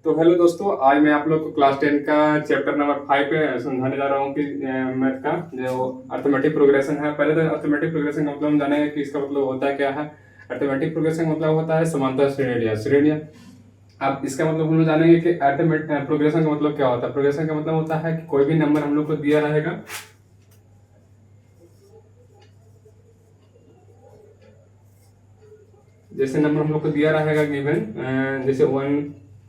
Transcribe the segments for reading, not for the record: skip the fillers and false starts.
तो हेलो दोस्तों, आज मैं आप लोग को क्लास 10 का चैप्टर नंबर 5 पे समझाने जा रहा हूँ कि मैथ का जो अर्थमेटिक प्रोग्रेशन है। पहले तो अर्थमेटिक प्रोग्रेशन का मतलब हम जानेंगे कि इसका मतलब होता क्या है। अर्थमेटिक प्रोग्रेशन का मतलब होता है समांतर श्रेणियाँ। अब इसका मतलब हम लोग जानेंगे कि अर्थमेटिक प्रोग्रेशन का मतलब क्या होता है। प्रोग्रेशन का मतलब होता है कि कोई भी नंबर हम लोग को दिया रहेगा, जैसे नंबर हम लोग को दिया रहेगा गिवन, जैसे 1,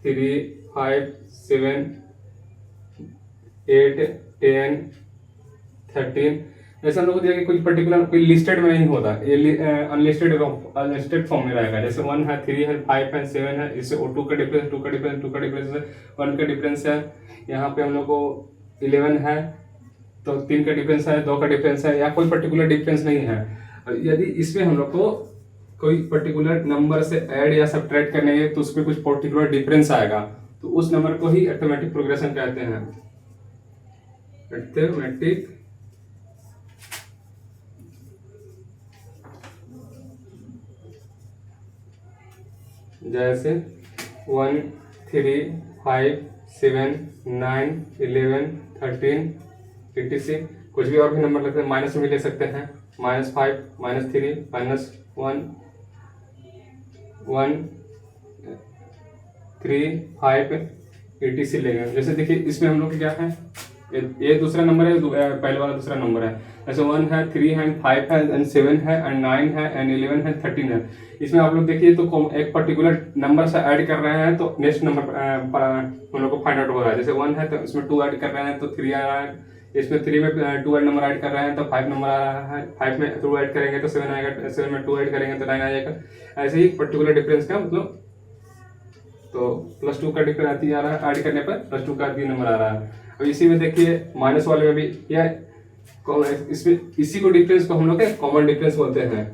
3, 5, 7, 8, 10, 13, जैसे हम लोग को दिया कि कुछ पर्टिकुलर कोई लिस्टेड में नहीं होता, ये अनलिस्टेड फॉर्म में रहेगा। जैसे 1 है, 3 है, 5 है, 7 है, इससे 2 का डिफरेंस, 2 का डिफरेंस, 2 का डिफरेंस है, 1 का डिफरेंस है। यहाँ पे हम लोग को 11 है तो 3 का डिफरेंस है, 2 का डिफरेंस है, या कोई पर्टिकुलर डिफरेंस नहीं है। यदि इसमें हम लोग को कोई पर्टिकुलर नंबर से ऐड या सब्ट्रैक्ट करने हैं तो उसमें कुछ पर्टिकुलर डिफरेंस आएगा, तो उस नंबर को ही अर्थमेटिक प्रोग्रेशन कहते हैं। अर्थमेटिक जैसे 1, 3, 5, 7, 9, 11, 13, 86, कुछ भी और भी नंबर लगते हैं, माइनस में ले सकते हैं, -5, -3, -1, 1, 3, 5, etc लेंगे। जैसे देखिए इसमें हम लोग क्या है, ये दूसरा नंबर है, पहले वाला दूसरा नंबर है। जैसे 1 है, 3 है, 5 है, एंड 7 है, एंड 9 है, एंड 11 है, 13 है। इसमें आप लोग देखिए तो एक पर्टिकुलर नंबर से ऐड कर रहे हैं तो नेक्स्ट नंबर हम लोग को फाइंड आउट हो रहा है। जैसे 1 है तो इसमें 2 ऐड कर रहे हैं तो 3 आ रहा है, इसमें 3 में 2 नंबर ऐड कर रहे हैं तो 5 नंबर आ रहा है, 5 में 2 ऐड करेंगे तो 7 आएगा, 7 में 2 ऐड करेंगे तो 9 आ जाएगा। ऐसे ही पर्टिकुलर डिफरेंस का मतलब, तो +2 का डिफरेंस आ रहा है, ऐड करने पर +2 का 3 नंबर आ रहा है। अब इसी में देखिए माइनस वाले में भी या इसमें इसी को डिफरेंस को हम लोग कॉमन डिफरेंस बोलते हैं।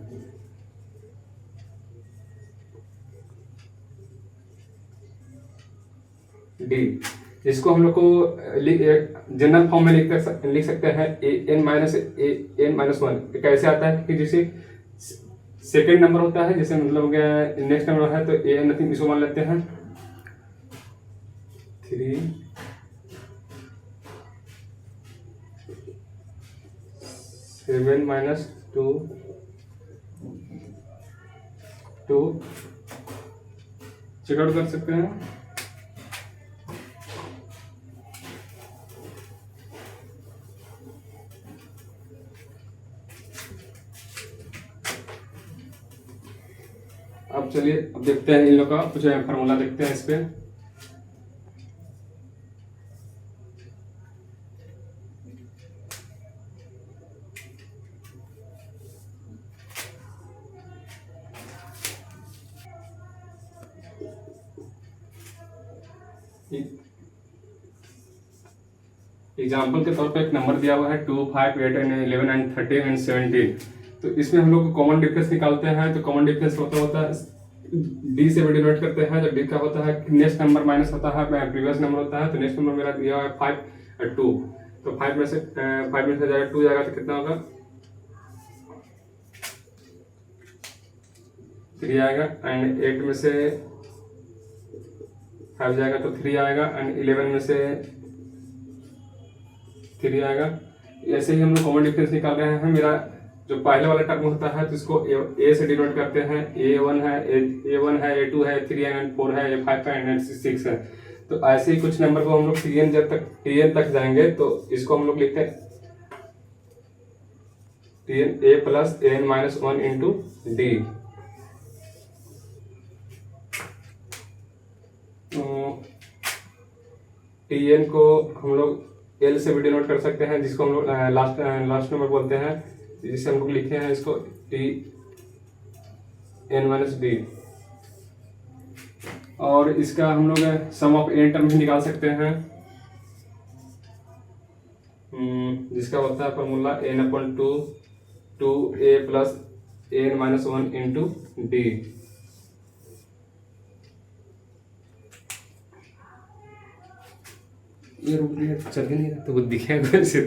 डी, जिसको हम लोग को जनरल फॉर्म में लिख सकते हैं n-1। कैसे आता है कि जैसे सेकेंड नंबर होता है, जैसे मतलब नेक्स्ट नंबर है तो an नथिंग, इसको मान लेते हैं 3, 7 - 2, 2 चेकआउट कर सकते हैं। अब चलिए अब देखते हैं इन लोग का कुछ फार्मूला देखते हैं इस पे। एग्जाम्पल के तौर पे एक नंबर दिया हुआ है 2, 5, 8, 11, 13 एंड 17। तो इसमें हम लोग कॉमन डिफरेंस निकालते हैं। तो कॉमन डिफरेंस होता है डी से डिनोट करते हैं। तो डी का होता है नेक्स्ट नंबर माइनस होता है प्रीवियस नंबर होता है। तो नेक्स्ट नंबर मेरा दिया हुआ है 5 और 2, तो 5 में से जाएगा 2 जाएगा तो कितना होगा 3 आएगा, एंड 8 में से 5 जाएगा तो 3 आएगा, एंड 11 में से 3 आएगा। ऐसे ही हम लोग कॉमन डिफरेंस निकाल रहे हैं। मेरा जो पहले वाला टर्म होता है तो इसको ए से डिनोट करते हैं। A1 है, A2 है, 3 है, 4 है, A5 है, एंड 6 है। तो ऐसे ही कुछ नंबर को हम लोग Tn तक जाएंगे तो इसको हम लोग लिखते हैं Tn A + An-1 into D. Tn को हम लोग L से भी डिनोट कर सकते हैं, जिसको हम लोग लास्ट नंबर बोलते हैं, जिसे हम लोग लिखे हैं इसको Tn-d। और इसका हम लोग सम ऑफ n टर्म भी निकाल सकते हैं, जिसका होता है formula n/2 2a + an-1 into D. ये रुक रही है, चल ही नहीं रहा तो वो दिखेगा कैसे?